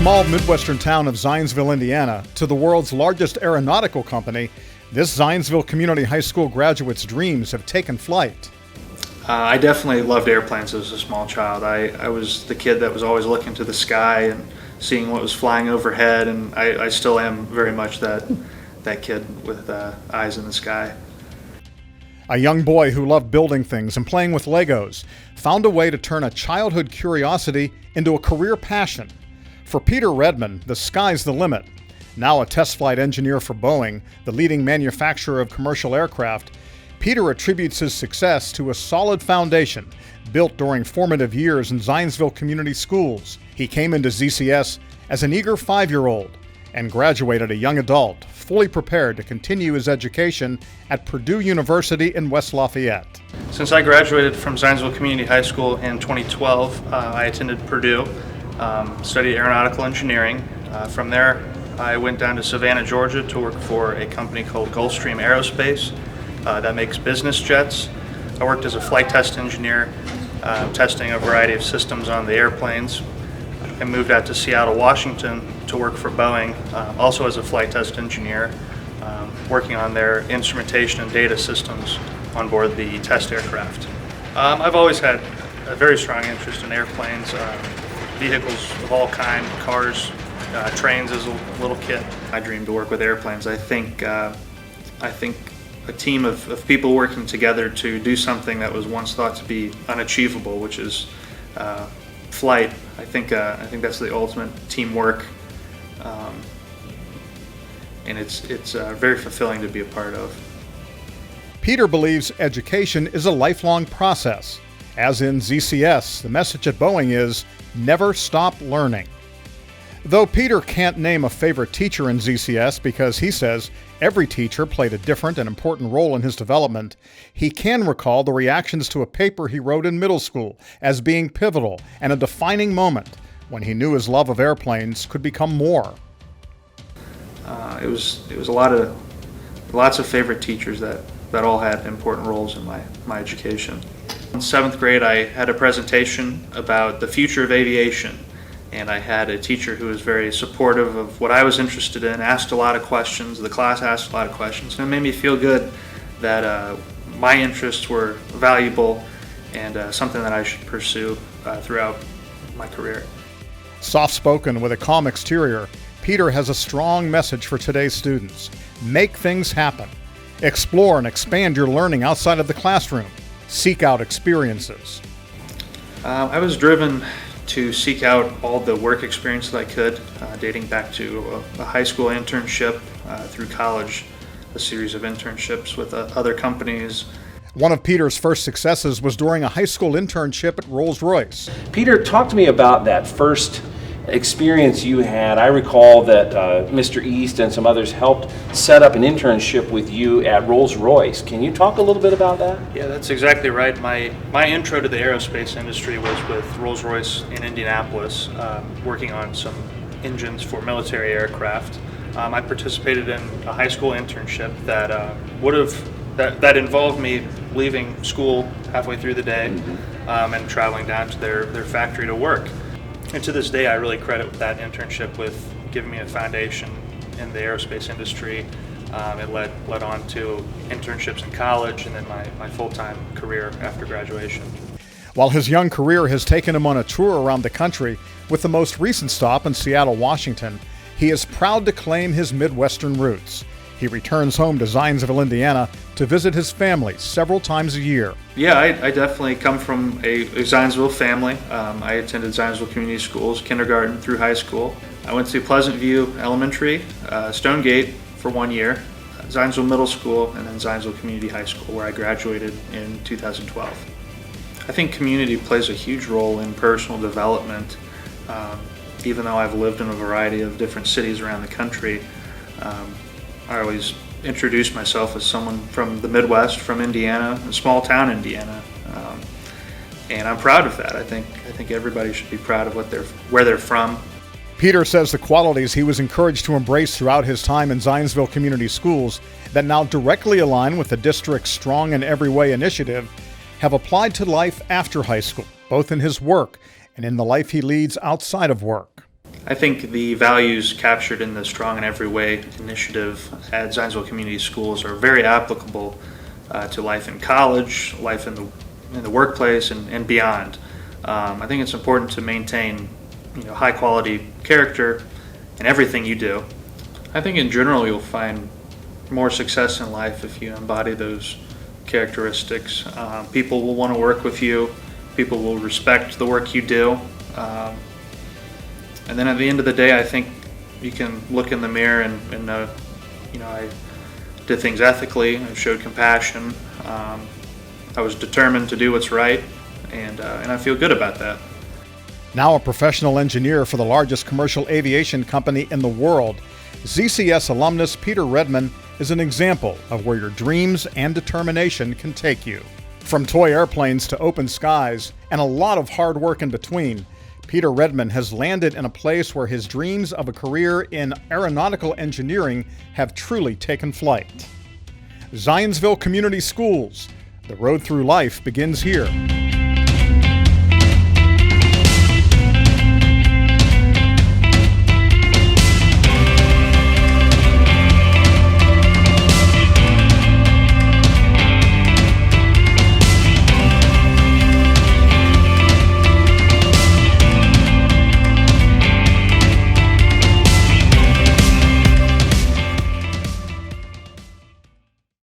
small Midwestern town of Zionsville, Indiana, to the world's largest aeronautical company, this Zionsville Community High School graduate's dreams have taken flight. I definitely loved airplanes as a small child. I was the kid that was always looking to the sky and seeing what was flying overhead, and I still am very much that kid with eyes in the sky. A young boy who loved building things and playing with Legos found a way to turn a childhood curiosity into a career passion. For Peter Redman, the sky's the limit. Now a test flight engineer for Boeing, the leading manufacturer of commercial aircraft, Peter attributes his success to a solid foundation built during formative years in Zionsville Community Schools. He came into ZCS as an eager 5-year-old and graduated a young adult, fully prepared to continue his education at Purdue University in West Lafayette. Since I graduated from Zionsville Community High School in 2012, I attended Purdue, studied aeronautical engineering. From there, I went down to Savannah, Georgia to work for a company called Gulfstream Aerospace that makes business jets. I worked as a flight test engineer, testing a variety of systems on the airplanes. I moved out to Seattle, Washington to work for Boeing, also as a flight test engineer, working on their instrumentation and data systems on board the test aircraft. I've always had a very strong interest in airplanes, vehicles of all kinds, cars, trains as a little kid. I dreamed to work with airplanes. I think a team of people working together to do something that was once thought to be unachievable, which is flight. I think that's the ultimate teamwork, and it's very fulfilling to be a part of. Peter believes education is a lifelong process. As in ZCS, the message at Boeing is never stop learning. Though Peter can't name a favorite teacher in ZCS because he says every teacher played a different and important role in his development, he can recall the reactions to a paper he wrote in middle school as being pivotal and a defining moment when he knew his love of airplanes could become more. It was lots of favorite teachers that all had important roles in my education. In 7th grade, I had a presentation about the future of aviation. And I had a teacher who was very supportive of what I was interested in, asked a lot of questions, the class asked a lot of questions, and it made me feel good that my interests were valuable and something that I should pursue throughout my career. Soft-spoken with a calm exterior, Peter has a strong message for today's students. Make things happen. Explore and expand your learning outside of the classroom. Seek out experiences. I was driven to seek out all the work experience that I could, dating back to a high school internship, through college, a series of internships with other companies. One of Peter's first successes was during a high school internship at Rolls-Royce. Peter, talk to me about that first experience you had. I recall that Mr. East and some others helped set up an internship with you at Rolls-Royce. Can you talk a little bit about that? Yeah, that's exactly right. My intro to the aerospace industry was with Rolls-Royce in Indianapolis, working on some engines for military aircraft. I participated in a high school internship that involved me leaving school halfway through the day and traveling down to their factory to work. And to this day, I really credit that internship with giving me a foundation in the aerospace industry. It led on to internships in college and then my full-time career after graduation. While his young career has taken him on a tour around the country, with the most recent stop in Seattle, Washington, he is proud to claim his Midwestern roots. He returns home to Zionsville, Indiana to visit his family several times a year. Yeah, I definitely come from a Zionsville family. I attended Zionsville Community Schools, kindergarten through high school. I went to Pleasant View Elementary, Stonegate for 1 year, Zionsville Middle School, and then Zionsville Community High School, where I graduated in 2012. I think community plays a huge role in personal development. Even though I've lived in a variety of different cities around the country, I always introduce myself as someone from the Midwest, from Indiana, a small town Indiana, and I'm proud of that. I think everybody should be proud of where they're from. Peter says the qualities he was encouraged to embrace throughout his time in Zionsville Community Schools that now directly align with the district's Strong in Every Way initiative have applied to life after high school, both in his work and in the life he leads outside of work. I think the values captured in the Strong in Every Way initiative at Zionsville Community Schools are very applicable to life in college, life in the workplace, and beyond. I think it's important to maintain high quality character in everything you do. I think in general you'll find more success in life if you embody those characteristics. People will want to work with you. People will respect the work you do. And then at the end of the day, I think you can look in the mirror and know, I did things ethically. I showed compassion. I was determined to do what's right, and I feel good about that. Now a professional engineer for the largest commercial aviation company in the world, ZCS alumnus Peter Redman is an example of where your dreams and determination can take you. From toy airplanes to open skies and a lot of hard work in between, Peter Redman has landed in a place where his dreams of a career in aeronautical engineering have truly taken flight. Zionsville Community Schools. The road through life begins here.